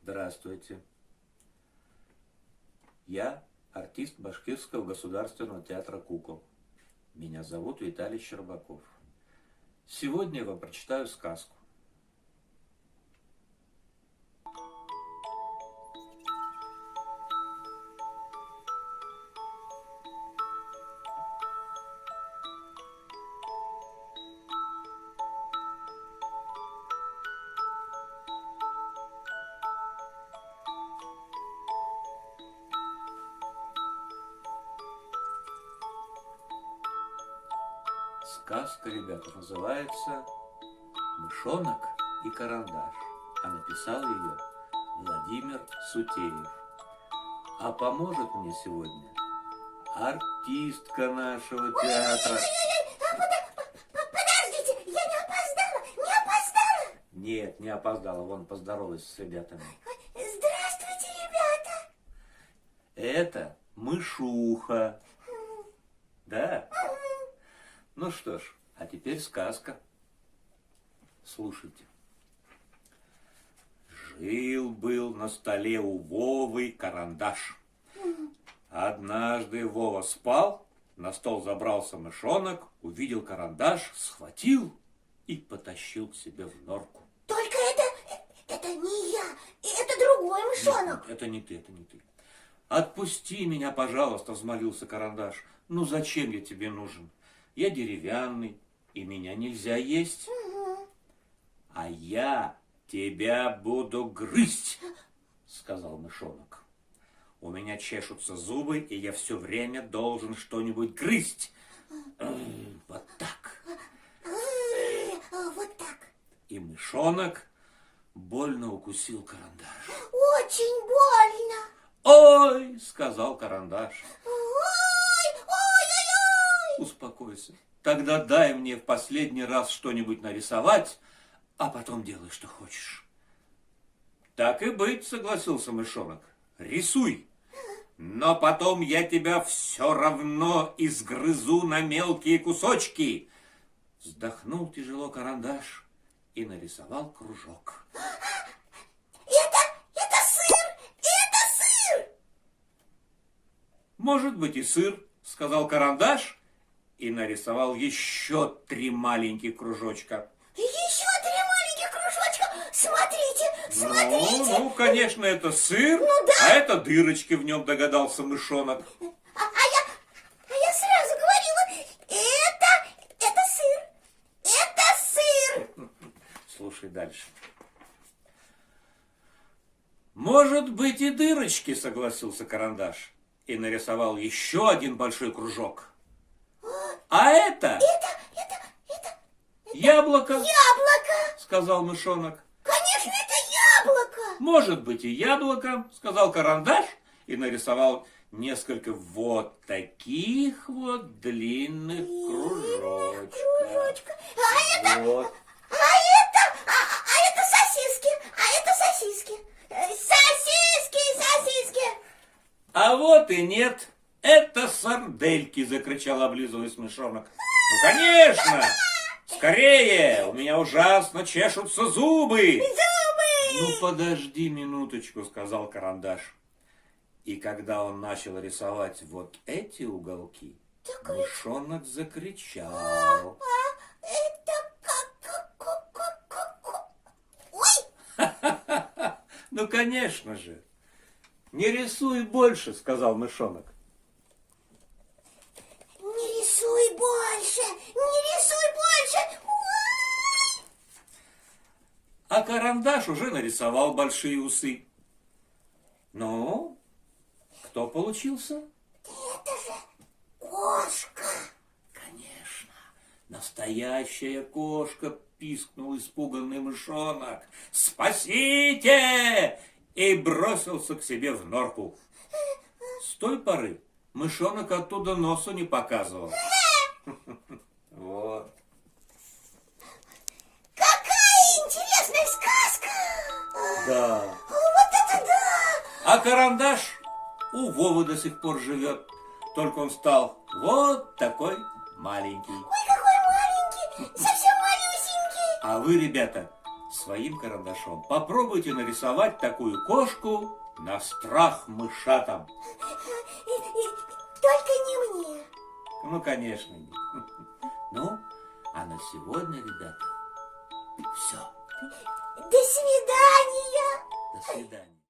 Здравствуйте. Я артист Башкирского государственного театра кукол. Меня зовут Виталий Щербаков. Сегодня я вам прочитаю сказку. Сказка, ребята, называется «Мышонок и карандаш», а написал ее Владимир Сутеев. А поможет мне сегодня артистка нашего театра. Подождите, я не опоздала, не опоздала? Нет, не опоздала, вон поздоровалась с ребятами. Здравствуйте, ребята. Это мышуха. Да? Ну что ж, а теперь сказка. Слушайте. Жил-был на столе у Вовы карандаш. Однажды Вова спал, на стол забрался мышонок, увидел карандаш, схватил и потащил к себе в норку. Только это не я, это другой мышонок. Нет, это не ты, это не ты. Отпусти меня, пожалуйста, взмолился карандаш. Ну зачем я тебе нужен? Я деревянный, и меня нельзя есть. А я тебя буду грызть, сказал мышонок. У меня чешутся зубы, и я все время должен что-нибудь грызть. Вот так. Вот так. И мышонок больно укусил карандаш. Очень больно. Ой, сказал карандаш. Ой. Успокойся. Тогда дай мне в последний раз что-нибудь нарисовать, а потом делай, что хочешь. Так и быть, согласился мышонок. Рисуй. Но потом я тебя все равно изгрызу на мелкие кусочки. Вздохнул тяжело карандаш и нарисовал кружок. Это сыр! Это сыр! Может быть и сыр, сказал карандаш и нарисовал еще 3 маленьких кружочка. Еще 3 маленьких кружочка! Смотрите! Ну, конечно, это сыр, Ну да. а это дырочки в нем, догадался мышонок. А я сразу говорила, это сыр! Это сыр! Слушай дальше. Может быть и дырочки, согласился карандаш и нарисовал еще 1 большой кружок. А это яблоко, Яблоко! сказал мышонок. Конечно, это яблоко! Может быть и яблоко, сказал карандаш и нарисовал несколько вот таких вот длинных кружочков. Вот. А это сосиски! Сосиски! А вот и нет. Это сардельки, закричал, облизываясь мышонок. Ну, конечно! Скорее! У меня ужасно чешутся зубы! Ну, подожди минуточку, сказал карандаш. И когда он начал рисовать вот эти уголки, мышонок закричал. Ой! Ну, конечно же. Не рисуй больше, сказал мышонок. Не рисуй больше! Ой! А карандаш уже нарисовал большие усы. Ну, кто получился? Это же кошка! Конечно, настоящая кошка, пискнул испуганный мышонок. Спасите! И бросился к себе в норку. С той поры мышонок оттуда носу не показывал. Вот. Какая интересная сказка! Да. Вот это да! А карандаш у Вовы до сих пор живет. Только он стал вот такой маленький. Ой, какой маленький! Совсем малюсенький! А вы, ребята, своим карандашом. Попробуйте нарисовать такую кошку на страх мышатам. Только не мне. Ну, конечно, нет. Ну, а на сегодня, ребята, все. До свидания. До свидания.